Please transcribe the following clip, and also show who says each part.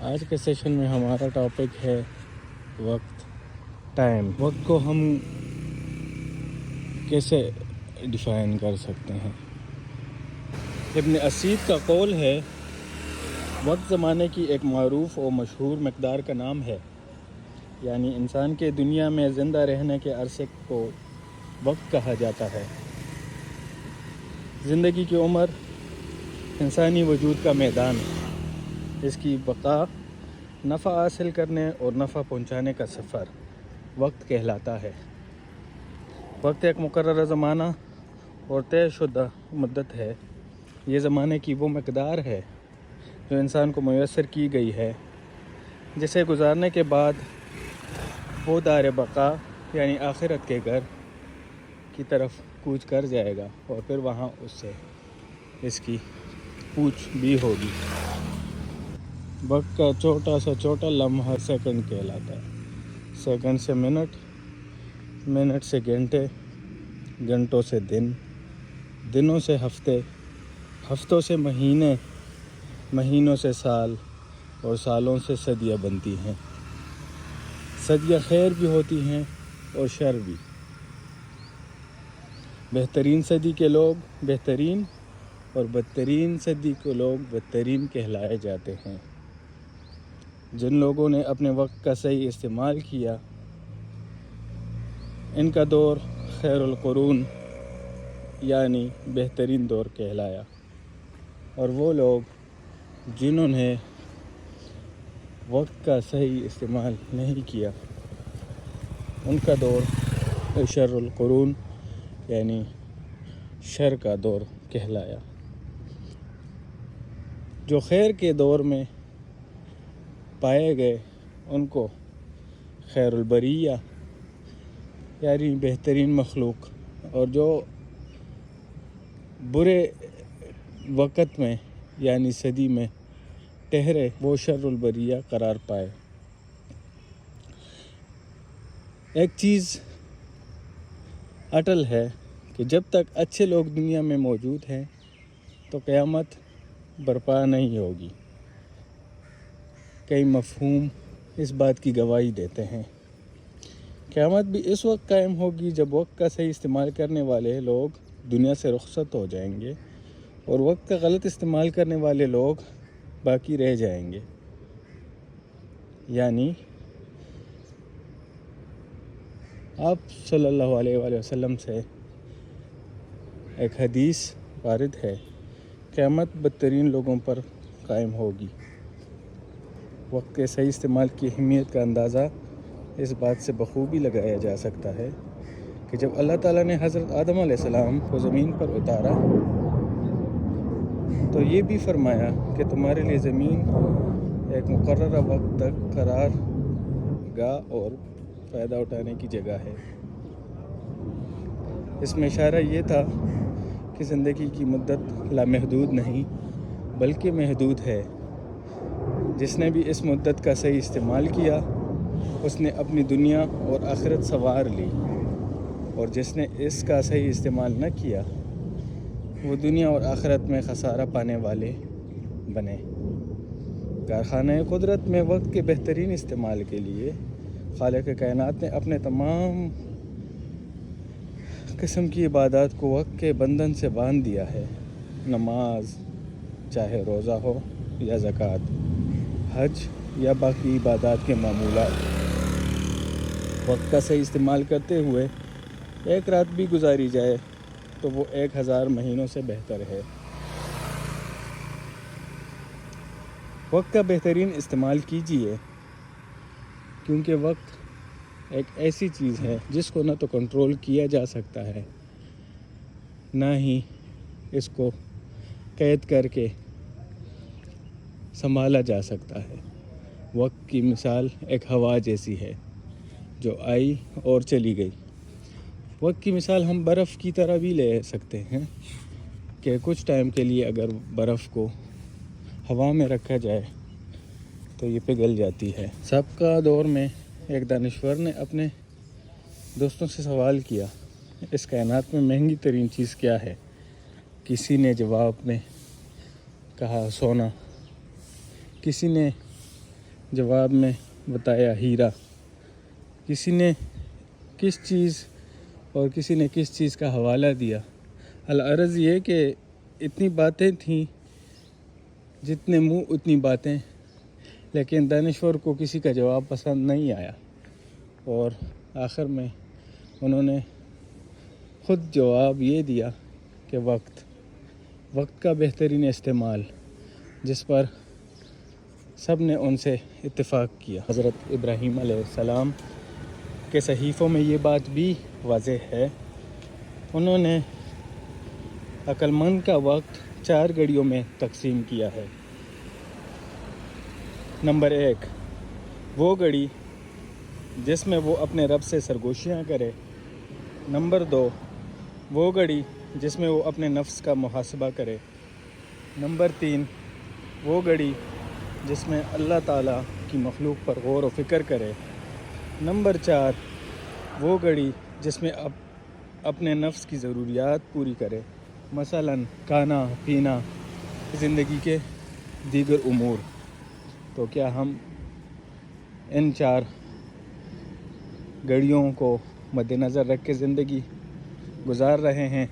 Speaker 1: آج کے سیشن میں ہمارا ٹاپک ہے وقت، ٹائم۔ وقت کو ہم کیسے ڈیفائن کر سکتے ہیں؟ ابن اسید کا قول ہے، وقت زمانے کی ایک معروف و مشہور مقدار کا نام ہے، یعنی انسان کے دنیا میں زندہ رہنے کے عرصے کو وقت کہا جاتا ہے۔ زندگی کی عمر انسانی وجود کا میدان، اس کی بقا نفع حاصل کرنے اور نفع پہنچانے کا سفر وقت کہلاتا ہے۔ وقت ایک مقررہ زمانہ اور طے شدہ مدت ہے۔ یہ زمانے کی وہ مقدار ہے جو انسان کو میسر کی گئی ہے، جسے گزارنے کے بعد وہ دار بقا یعنی آخرت کے گھر کی طرف کوچ کر جائے گا، اور پھر وہاں اس سے اس کی پوچھ بھی ہوگی۔ وقت کا چھوٹا سے چھوٹا لمحہ سیکنڈ کہلاتا ہے، سیکنڈ سے منٹ، منٹ سے گھنٹے، گھنٹوں سے دن، دنوں سے ہفتے، ہفتوں سے مہینے، مہینوں سے سال، اور سالوں سے صدیاں بنتی ہیں۔ صدیاں خیر بھی ہوتی ہیں اور شر بھی۔ بہترین صدی کے لوگ بہترین اور بدترین صدی کے لوگ بدترین کہلائے جاتے ہیں۔ جن لوگوں نے اپنے وقت کا صحیح استعمال کیا، ان کا دور خیر القرون یعنی بہترین دور کہلایا، اور وہ لوگ جنہوں نے وقت کا صحیح استعمال نہیں کیا، ان کا دور شر القرون یعنی شر کا دور کہلایا۔ جو خیر کے دور میں پائے گئے ان کو خیر البریہ یعنی بہترین مخلوق، اور جو برے وقت میں یعنی صدی میں ٹھہرے وہ شر البریہ قرار پائے۔ ایک چیز اٹل ہے کہ جب تک اچھے لوگ دنیا میں موجود ہیں تو قیامت برپا نہیں ہوگی۔ کئی مفہوم اس بات کی گواہی دیتے ہیں۔ قیامت بھی اس وقت قائم ہوگی جب وقت کا صحیح استعمال کرنے والے لوگ دنیا سے رخصت ہو جائیں گے اور وقت کا غلط استعمال کرنے والے لوگ باقی رہ جائیں گے۔ یعنی آپ صلی اللہ علیہ وآلہ وسلم سے ایک حدیث وارد ہے، قیامت بدترین لوگوں پر قائم ہوگی۔ وقت کے صحیح استعمال کی اہمیت کا اندازہ اس بات سے بخوبی لگایا جا سکتا ہے کہ جب اللہ تعالیٰ نے حضرت آدم علیہ السلام کو زمین پر اتارا تو یہ بھی فرمایا کہ تمہارے لیے زمین ایک مقررہ وقت تک قرار گاہ اور فائدہ اٹھانے کی جگہ ہے۔ اس میں اشارہ یہ تھا کہ زندگی کی مدت لامحدود نہیں بلکہ محدود ہے۔ جس نے بھی اس مدت کا صحیح استعمال کیا اس نے اپنی دنیا اور آخرت سنوار لی، اور جس نے اس کا صحیح استعمال نہ کیا وہ دنیا اور آخرت میں خسارہ پانے والے بنے۔ کارخانہ قدرت میں وقت کے بہترین استعمال کے لیے خالق کائنات نے اپنے تمام قسم کی عبادات کو وقت کے بندھن سے باندھ دیا ہے۔ نماز چاہے روزہ ہو یا زکوٰۃ، حج یا باقی عبادات کے معمولات، وقت کا صحیح استعمال کرتے ہوئے ایک رات بھی گزاری جائے تو وہ 1000 مہینوں سے بہتر ہے۔ وقت کا بہترین استعمال کیجیے، کیونکہ وقت ایک ایسی چیز ہے جس کو نہ تو کنٹرول کیا جا سکتا ہے، نہ ہی اس کو قید کر کے سنبھالا جا سکتا ہے۔ وقت کی مثال ایک ہوا جیسی ہے جو آئی اور چلی گئی۔ وقت کی مثال ہم برف کی طرح بھی لے سکتے ہیں کہ کچھ ٹائم کے لیے اگر برف کو ہوا میں رکھا جائے تو یہ پگھل جاتی ہے۔ سابقہ دور میں ایک دانشور نے اپنے دوستوں سے سوال کیا، اس کائنات میں مہنگی ترین چیز کیا ہے؟ کسی نے جواب میں کہا سونا، کسی نے جواب میں بتایا ہیرا. کسی نے کس چیز اور کسی نے کس چیز کا حوالہ دیا. العرض یہ کہ اتنی باتیں تھیں، جتنے منہ اتنی باتیں، لیکن دانشور کو کسی کا جواب پسند نہیں آیا، اور آخر میں انہوں نے خود جواب یہ دیا کہ وقت کا بہترین استعمال، جس پر سب نے ان سے اتفاق کیا. حضرت ابراہیم علیہ السلام کے صحیفوں میں یہ بات بھی واضح ہے. انہوں نے عقل مند کا وقت 4 گھڑیوں میں تقسیم کیا ہے. نمبر 1، وہ گھڑی جس میں وہ اپنے رب سے سرگوشیاں کرے. نمبر 2، وہ گھڑی جس میں وہ اپنے نفس کا محاسبہ کرے. نمبر 3، وہ گھڑی جس میں اللہ تعالیٰ کی مخلوق پر غور و فکر کرے. نمبر 4، وہ گھڑی جس میں اپنے نفس کی ضروریات پوری کرے، مثلاً کھانا پینا، زندگی کے دیگر امور. تو کیا ہم ان 4 گھڑیوں کو مد نظر رکھ کے زندگی گزار رہے ہیں؟